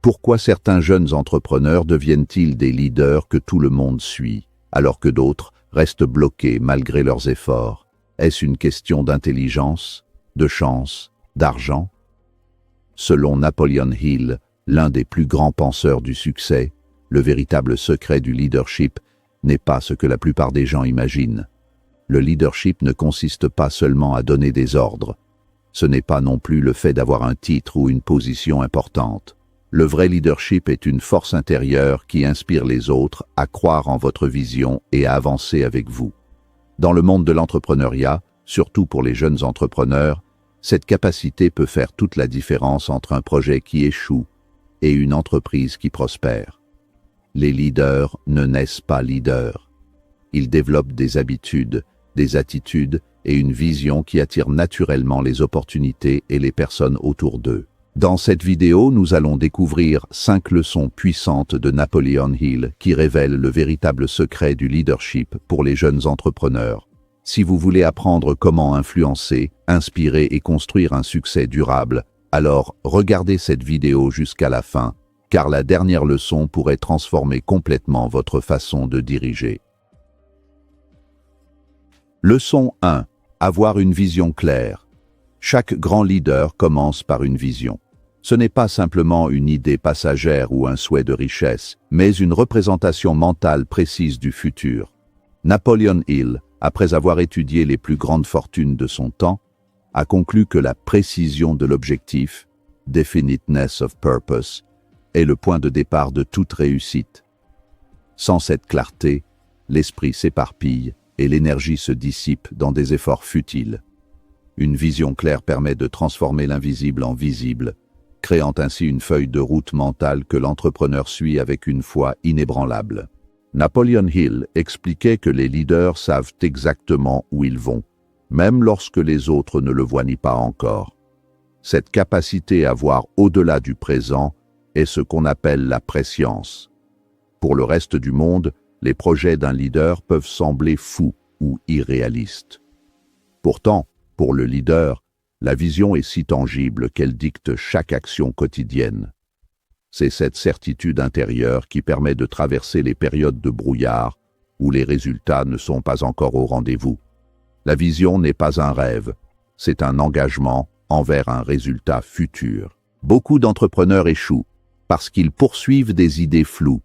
Pourquoi certains jeunes entrepreneurs deviennent-ils des leaders que tout le monde suit, alors que d'autres restent bloqués malgré leurs efforts? Est-ce une question d'intelligence, de chance, d'argent? Selon Napoleon Hill, l'un des plus grands penseurs du succès, le véritable secret du leadership n'est pas ce que la plupart des gens imaginent. Le leadership ne consiste pas seulement à donner des ordres. Ce n'est pas non plus le fait d'avoir un titre ou une position importante. Le vrai leadership est une force intérieure qui inspire les autres à croire en votre vision et à avancer avec vous. Dans le monde de l'entrepreneuriat, surtout pour les jeunes entrepreneurs, cette capacité peut faire toute la différence entre un projet qui échoue et une entreprise qui prospère. Les leaders ne naissent pas leaders. Ils développent des habitudes, des attitudes et une vision qui attirent naturellement les opportunités et les personnes autour d'eux. Dans cette vidéo, nous allons découvrir 5 leçons puissantes de Napoleon Hill qui révèlent le véritable secret du leadership pour les jeunes entrepreneurs. Si vous voulez apprendre comment influencer, inspirer et construire un succès durable, alors regardez cette vidéo jusqu'à la fin, car la dernière leçon pourrait transformer complètement votre façon de diriger. Leçon 1. Avoir une vision claire. Chaque grand leader commence par une vision. Ce n'est pas simplement une idée passagère ou un souhait de richesse, mais une représentation mentale précise du futur. Napoleon Hill, après avoir étudié les plus grandes fortunes de son temps, a conclu que la précision de l'objectif, definiteness of purpose, est le point de départ de toute réussite. Sans cette clarté, l'esprit s'éparpille et l'énergie se dissipe dans des efforts futiles. Une vision claire permet de transformer l'invisible en visible, créant ainsi une feuille de route mentale que l'entrepreneur suit avec une foi inébranlable. Napoleon Hill expliquait que les leaders savent exactement où ils vont, même lorsque les autres ne le voient ni pas encore. Cette capacité à voir au-delà du présent est ce qu'on appelle la prescience. Pour le reste du monde, les projets d'un leader peuvent sembler fous ou irréalistes. Pourtant, pour le leader, la vision est si tangible qu'elle dicte chaque action quotidienne. C'est cette certitude intérieure qui permet de traverser les périodes de brouillard où les résultats ne sont pas encore au rendez-vous. La vision n'est pas un rêve, c'est un engagement envers un résultat futur. Beaucoup d'entrepreneurs échouent parce qu'ils poursuivent des idées floues.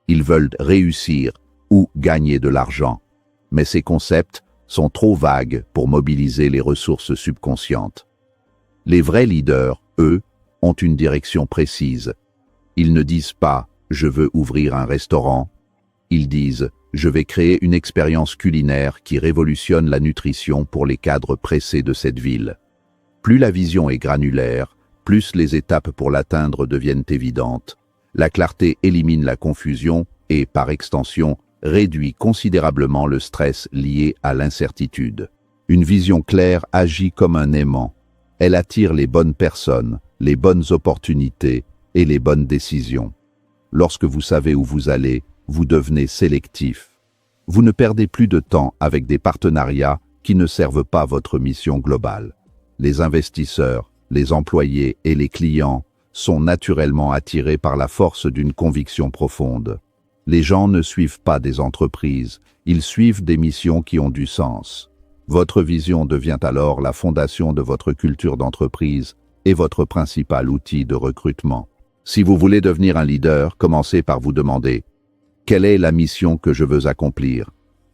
Ils veulent réussir ou gagner de l'argent, mais ces concepts sont trop vagues pour mobiliser les ressources subconscientes. Les vrais leaders, eux, ont une direction précise. Ils ne disent pas « je veux ouvrir un restaurant », ils disent « je vais créer une expérience culinaire qui révolutionne la nutrition pour les cadres pressés de cette ville ». Plus la vision est granulaire, plus les étapes pour l'atteindre deviennent évidentes. La clarté élimine la confusion et, par extension, réduit considérablement le stress lié à l'incertitude. Une vision claire agit comme un aimant. Elle attire les bonnes personnes, les bonnes opportunités et les bonnes décisions. Lorsque vous savez où vous allez, vous devenez sélectif. Vous ne perdez plus de temps avec des partenariats qui ne servent pas votre mission globale. Les investisseurs, les employés et les clients sont naturellement attirés par la force d'une conviction profonde. Les gens ne suivent pas des entreprises, ils suivent des missions qui ont du sens. Votre vision devient alors la fondation de votre culture d'entreprise et votre principal outil de recrutement. Si vous voulez devenir un leader, commencez par vous demander « Quelle est la mission que je veux accomplir ?»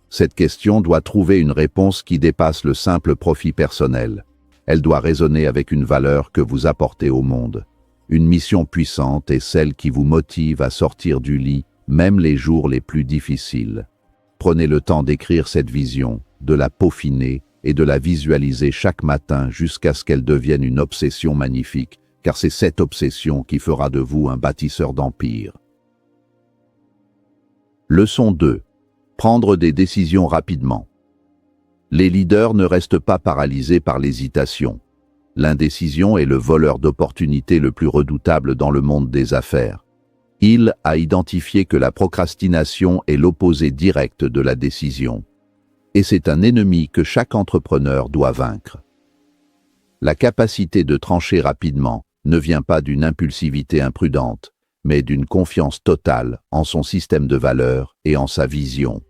Cette question doit trouver une réponse qui dépasse le simple profit personnel. Elle doit résonner avec une valeur que vous apportez au monde. Une mission puissante est celle qui vous motive à sortir du lit même les jours les plus difficiles. Prenez le temps d'écrire cette vision, de la peaufiner et de la visualiser chaque matin jusqu'à ce qu'elle devienne une obsession magnifique, car c'est cette obsession qui fera de vous un bâtisseur d'empire. Leçon 2. Prendre des décisions rapidement. Les leaders ne restent pas paralysés par l'hésitation. L'indécision est le voleur d'opportunités le plus redoutable dans le monde des affaires. Hill a identifié que la procrastination est l'opposé direct de la décision. Et c'est un ennemi que chaque entrepreneur doit vaincre. La capacité de trancher rapidement, ne vient pas d'une impulsivité imprudente, mais d'une confiance totale en son système de valeurs et en sa vision.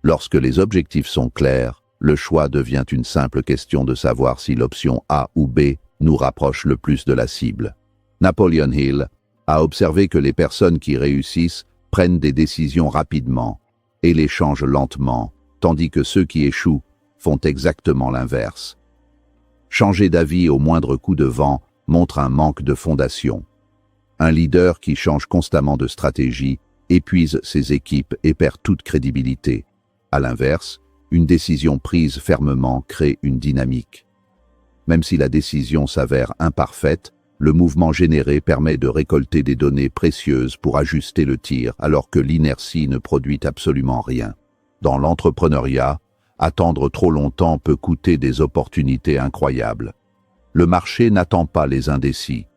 Lorsque les objectifs sont clairs, le choix devient une simple question de savoir si l'option A ou B nous rapproche le plus de la cible. Napoleon Hill a observé que les personnes qui réussissent prennent des décisions rapidement et les changent lentement, tandis que ceux qui échouent font exactement l'inverse. Changer d'avis au moindre coup de vent montre un manque de fondation. Un leader qui change constamment de stratégie épuise ses équipes et perd toute crédibilité. À l'inverse, une décision prise fermement crée une dynamique. Même si la décision s'avère imparfaite, le mouvement généré permet de récolter des données précieuses pour ajuster le tir, alors que l'inertie ne produit absolument rien. Dans l'entrepreneuriat, attendre trop longtemps peut coûter des opportunités incroyables. Le marché n'attend pas les indécis.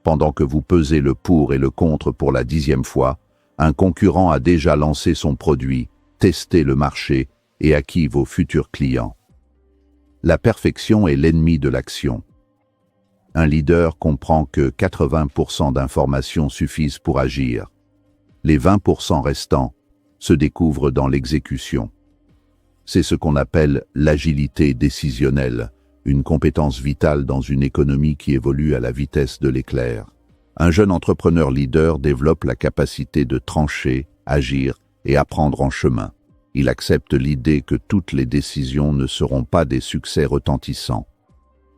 Pendant que vous pesez le pour et le contre pour la 10e fois, un concurrent a déjà lancé son produit, testé le marché et acquis vos futurs clients. La perfection est l'ennemi de l'action. Un leader comprend que 80% d'informations suffisent pour agir. Les 20% restants se découvrent dans l'exécution. C'est ce qu'on appelle l'agilité décisionnelle, une compétence vitale dans une économie qui évolue à la vitesse de l'éclair. Un jeune entrepreneur leader développe la capacité de trancher, agir et apprendre en chemin. Il accepte l'idée que toutes les décisions ne seront pas des succès retentissants.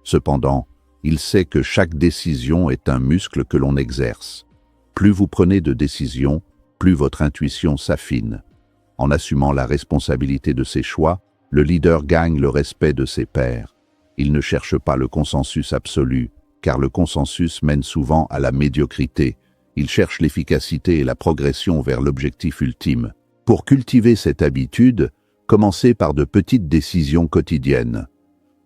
Cependant, il sait que chaque décision est un muscle que l'on exerce. Plus vous prenez de décisions, plus votre intuition s'affine. En assumant la responsabilité de ses choix, le leader gagne le respect de ses pairs. Il ne cherche pas le consensus absolu, car le consensus mène souvent à la médiocrité. Il cherche l'efficacité et la progression vers l'objectif ultime. Pour cultiver cette habitude, commencez par de petites décisions quotidiennes.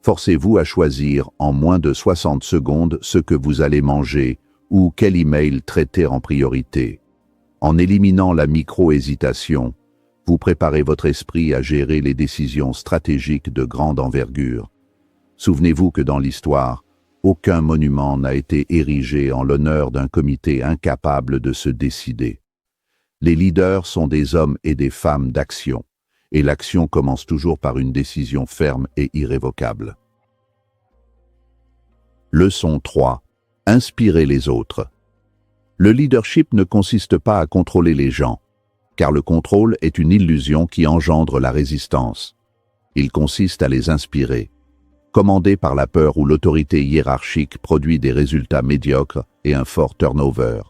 Forcez-vous à choisir en moins de 60 secondes ce que vous allez manger ou quel email traiter en priorité. En éliminant la micro-hésitation, vous préparez votre esprit à gérer les décisions stratégiques de grande envergure. Souvenez-vous que dans l'histoire, aucun monument n'a été érigé en l'honneur d'un comité incapable de se décider. Les leaders sont des hommes et des femmes d'action, et l'action commence toujours par une décision ferme et irrévocable. Leçon 3. Inspirez les autres. Le leadership ne consiste pas à contrôler les gens, car le contrôle est une illusion qui engendre la résistance. Il consiste à les inspirer. Commandé par la peur ou l'autorité hiérarchique produit des résultats médiocres et un fort turnover.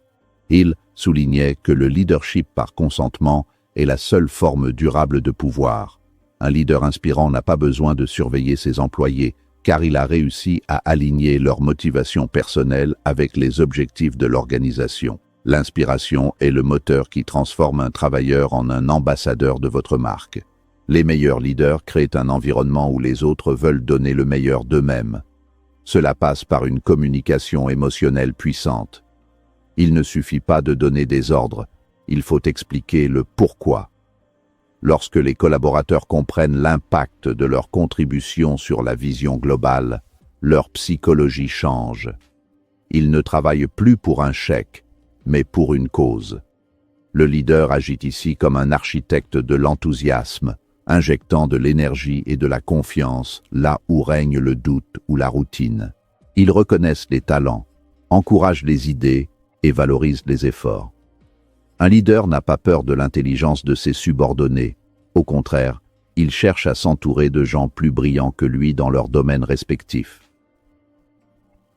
Hill soulignait que le leadership par consentement est la seule forme durable de pouvoir. Un leader inspirant n'a pas besoin de surveiller ses employés, car il a réussi à aligner leur motivation personnelle avec les objectifs de l'organisation. L'inspiration est le moteur qui transforme un travailleur en un ambassadeur de votre marque. Les meilleurs leaders créent un environnement où les autres veulent donner le meilleur d'eux-mêmes. Cela passe par une communication émotionnelle puissante. Il ne suffit pas de donner des ordres, il faut expliquer le pourquoi. Lorsque les collaborateurs comprennent l'impact de leur contribution sur la vision globale, leur psychologie change. Ils ne travaillent plus pour un chèque, mais pour une cause. Le leader agit ici comme un architecte de l'enthousiasme, injectant de l'énergie et de la confiance là où règne le doute ou la routine. Ils reconnaissent les talents, encouragent les idées et valorisent les efforts. Un leader n'a pas peur de l'intelligence de ses subordonnés. Au contraire, il cherche à s'entourer de gens plus brillants que lui dans leurs domaines respectifs.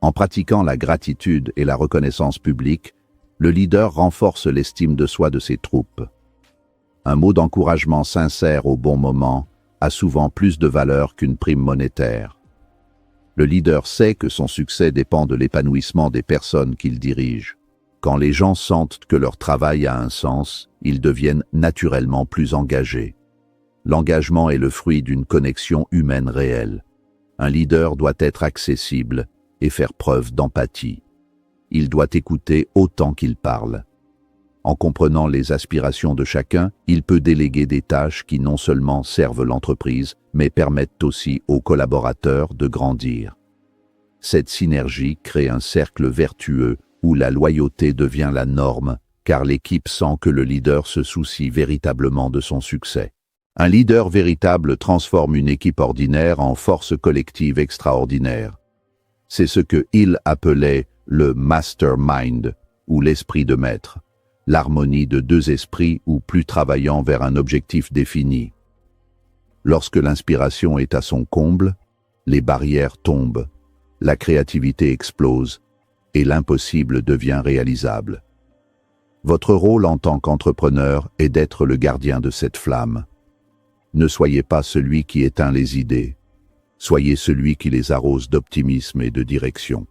En pratiquant la gratitude et la reconnaissance publique, le leader renforce l'estime de soi de ses troupes. Un mot d'encouragement sincère au bon moment a souvent plus de valeur qu'une prime monétaire. Le leader sait que son succès dépend de l'épanouissement des personnes qu'il dirige. Quand les gens sentent que leur travail a un sens, ils deviennent naturellement plus engagés. L'engagement est le fruit d'une connexion humaine réelle. Un leader doit être accessible et faire preuve d'empathie. Il doit écouter autant qu'il parle. En comprenant les aspirations de chacun, il peut déléguer des tâches qui non seulement servent l'entreprise, mais permettent aussi aux collaborateurs de grandir. Cette synergie crée un cercle vertueux où la loyauté devient la norme, car l'équipe sent que le leader se soucie véritablement de son succès. Un leader véritable transforme une équipe ordinaire en force collective extraordinaire. C'est ce que Hill appelait le mastermind, ou l'esprit de maître, l'harmonie de deux esprits ou plus travaillant vers un objectif défini. Lorsque l'inspiration est à son comble, les barrières tombent, la créativité explose et l'impossible devient réalisable. Votre rôle en tant qu'entrepreneur est d'être le gardien de cette flamme. Ne soyez pas celui qui éteint les idées, soyez celui qui les arrose d'optimisme et de direction.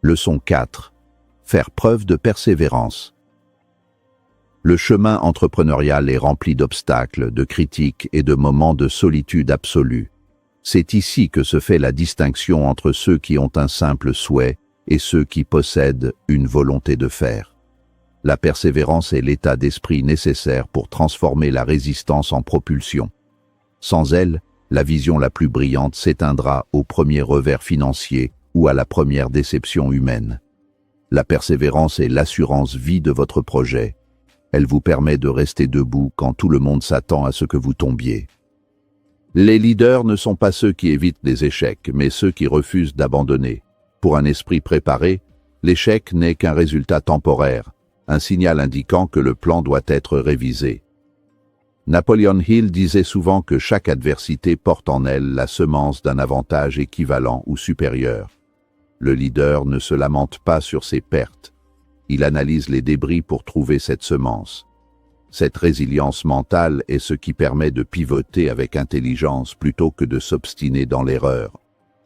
Leçon 4. Faire preuve de persévérance. Le chemin entrepreneurial est rempli d'obstacles, de critiques et de moments de solitude absolue. C'est ici que se fait la distinction entre ceux qui ont un simple souhait et ceux qui possèdent une volonté de faire. La persévérance est l'état d'esprit nécessaire pour transformer la résistance en propulsion. Sans elle, la vision la plus brillante s'éteindra au premier revers financier ou à la première déception humaine. La persévérance est l'assurance vie de votre projet. Elle vous permet de rester debout quand tout le monde s'attend à ce que vous tombiez. Les leaders ne sont pas ceux qui évitent les échecs, mais ceux qui refusent d'abandonner. Pour un esprit préparé, l'échec n'est qu'un résultat temporaire, un signal indiquant que le plan doit être révisé. Napoleon Hill disait souvent que chaque adversité porte en elle la semence d'un avantage équivalent ou supérieur. Le leader ne se lamente pas sur ses pertes. Il analyse les débris pour trouver cette semence. Cette résilience mentale est ce qui permet de pivoter avec intelligence plutôt que de s'obstiner dans l'erreur.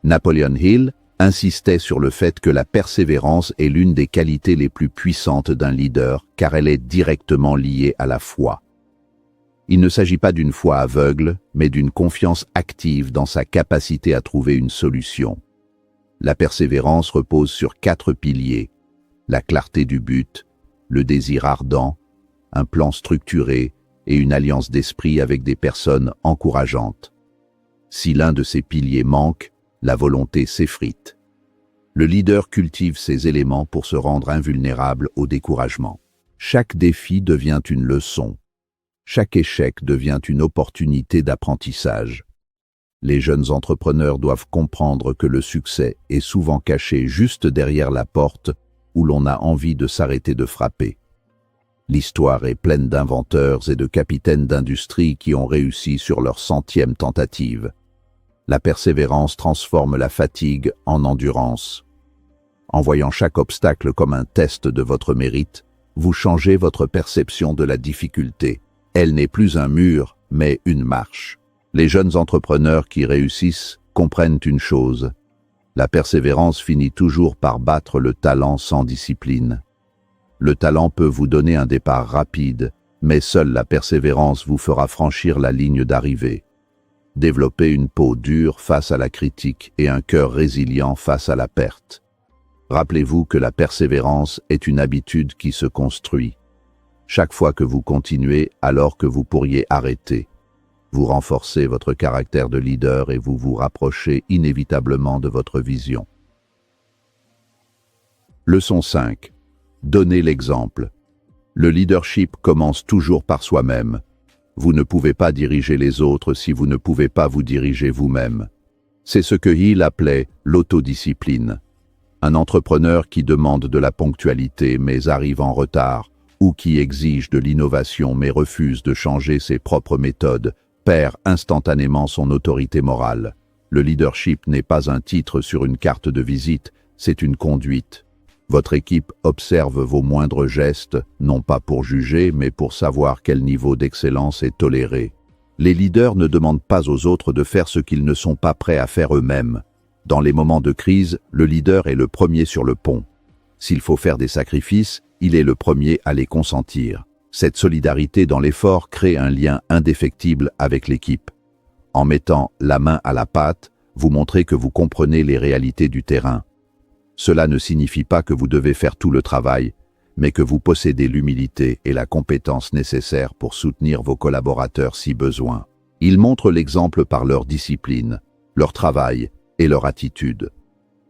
Napoleon Hill insistait sur le fait que la persévérance est l'une des qualités les plus puissantes d'un leader car elle est directement liée à la foi. Il ne s'agit pas d'une foi aveugle, mais d'une confiance active dans sa capacité à trouver une solution. La persévérance repose sur 4 piliers: la clarté du but, le désir ardent, un plan structuré et une alliance d'esprit avec des personnes encourageantes. Si l'un de ces piliers manque, la volonté s'effrite. Le leader cultive ces éléments pour se rendre invulnérable au découragement. Chaque défi devient une leçon. Chaque échec devient une opportunité d'apprentissage. Les jeunes entrepreneurs doivent comprendre que le succès est souvent caché juste derrière la porte où l'on a envie de s'arrêter de frapper. L'histoire est pleine d'inventeurs et de capitaines d'industrie qui ont réussi sur leur 100e tentative. La persévérance transforme la fatigue en endurance. En voyant chaque obstacle comme un test de votre mérite, vous changez votre perception de la difficulté. Elle n'est plus un mur, mais une marche. Les jeunes entrepreneurs qui réussissent comprennent une chose: la persévérance finit toujours par battre le talent sans discipline. Le talent peut vous donner un départ rapide, mais seule la persévérance vous fera franchir la ligne d'arrivée. Développez une peau dure face à la critique et un cœur résilient face à la perte. Rappelez-vous que la persévérance est une habitude qui se construit. Chaque fois que vous continuez alors que vous pourriez arrêter, vous renforcez votre caractère de leader et vous vous rapprochez inévitablement de votre vision. Leçon 5. Donnez l'exemple. Le leadership commence toujours par soi-même. Vous ne pouvez pas diriger les autres si vous ne pouvez pas vous diriger vous-même. C'est ce que Hill appelait l'autodiscipline. Un entrepreneur qui demande de la ponctualité mais arrive en retard, ou qui exige de l'innovation mais refuse de changer ses propres méthodes, perd instantanément son autorité morale. Le leadership n'est pas un titre sur une carte de visite, c'est une conduite. Votre équipe observe vos moindres gestes, non pas pour juger, mais pour savoir quel niveau d'excellence est toléré. Les leaders ne demandent pas aux autres de faire ce qu'ils ne sont pas prêts à faire eux-mêmes. Dans les moments de crise, le leader est le premier sur le pont. S'il faut faire des sacrifices, il est le premier à les consentir. Cette solidarité dans l'effort crée un lien indéfectible avec l'équipe. En mettant la main à la pâte, vous montrez que vous comprenez les réalités du terrain. Cela ne signifie pas que vous devez faire tout le travail, mais que vous possédez l'humilité et la compétence nécessaires pour soutenir vos collaborateurs si besoin. Ils montrent l'exemple par leur discipline, leur travail et leur attitude.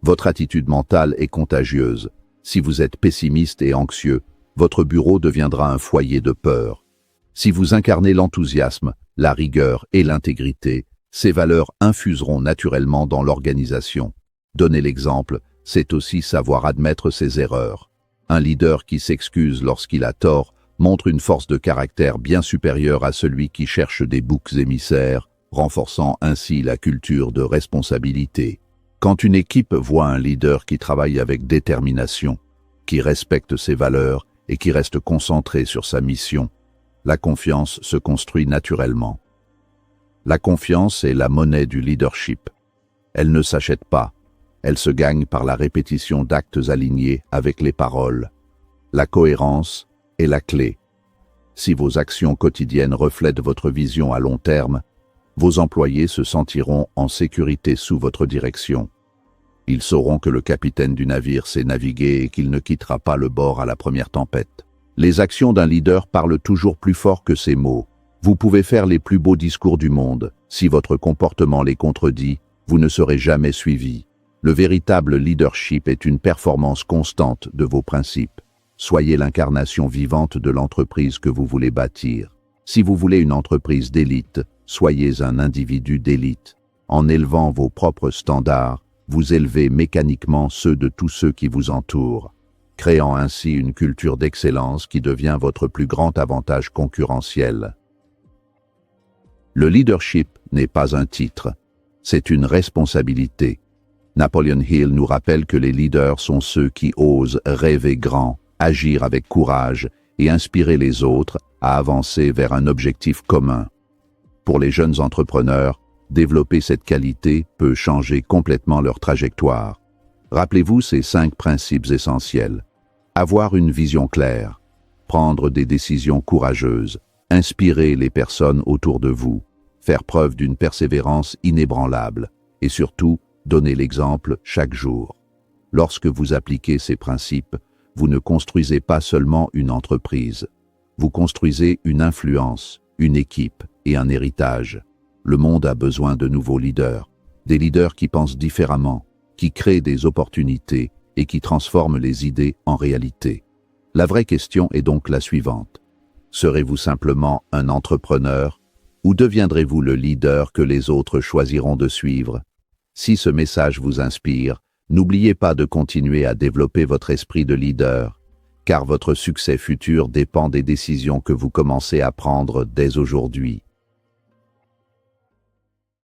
Votre attitude mentale est contagieuse. Si vous êtes pessimiste et anxieux, votre bureau deviendra un foyer de peur. Si vous incarnez l'enthousiasme, la rigueur et l'intégrité, ces valeurs infuseront naturellement dans l'organisation. Donner l'exemple, c'est aussi savoir admettre ses erreurs. Un leader qui s'excuse lorsqu'il a tort montre une force de caractère bien supérieure à celui qui cherche des boucs émissaires, renforçant ainsi la culture de responsabilité. Quand une équipe voit un leader qui travaille avec détermination, qui respecte ses valeurs et qui reste concentré sur sa mission, la confiance se construit naturellement. La confiance est la monnaie du leadership. Elle ne s'achète pas, elle se gagne par la répétition d'actes alignés avec les paroles. La cohérence est la clé. Si vos actions quotidiennes reflètent votre vision à long terme, vos employés se sentiront en sécurité sous votre direction. Ils sauront que le capitaine du navire sait naviguer et qu'il ne quittera pas le bord à la première tempête. Les actions d'un leader parlent toujours plus fort que ses mots. Vous pouvez faire les plus beaux discours du monde. Si votre comportement les contredit, vous ne serez jamais suivi. Le véritable leadership est une performance constante de vos principes. Soyez l'incarnation vivante de l'entreprise que vous voulez bâtir. Si vous voulez une entreprise d'élite, soyez un individu d'élite. En élevant vos propres standards, vous élevez mécaniquement ceux de tous ceux qui vous entourent, créant ainsi une culture d'excellence qui devient votre plus grand avantage concurrentiel. Le leadership n'est pas un titre, c'est une responsabilité. Napoleon Hill nous rappelle que les leaders sont ceux qui osent rêver grand, agir avec courage et inspirer les autres à avancer vers un objectif commun. Pour les jeunes entrepreneurs, développer cette qualité peut changer complètement leur trajectoire. Rappelez-vous ces 5 principes essentiels. Avoir une vision claire, prendre des décisions courageuses, inspirer les personnes autour de vous, faire preuve d'une persévérance inébranlable et surtout, donner l'exemple chaque jour. Lorsque vous appliquez ces principes, vous ne construisez pas seulement une entreprise, vous construisez une influence, une équipe et un héritage. Le monde a besoin de nouveaux leaders, des leaders qui pensent différemment, qui créent des opportunités et qui transforment les idées en réalité. La vraie question est donc la suivante. Serez-vous simplement un entrepreneur ou deviendrez-vous le leader que les autres choisiront de suivre? Si ce message vous inspire, n'oubliez pas de continuer à développer votre esprit de leader, car votre succès futur dépend des décisions que vous commencez à prendre dès aujourd'hui.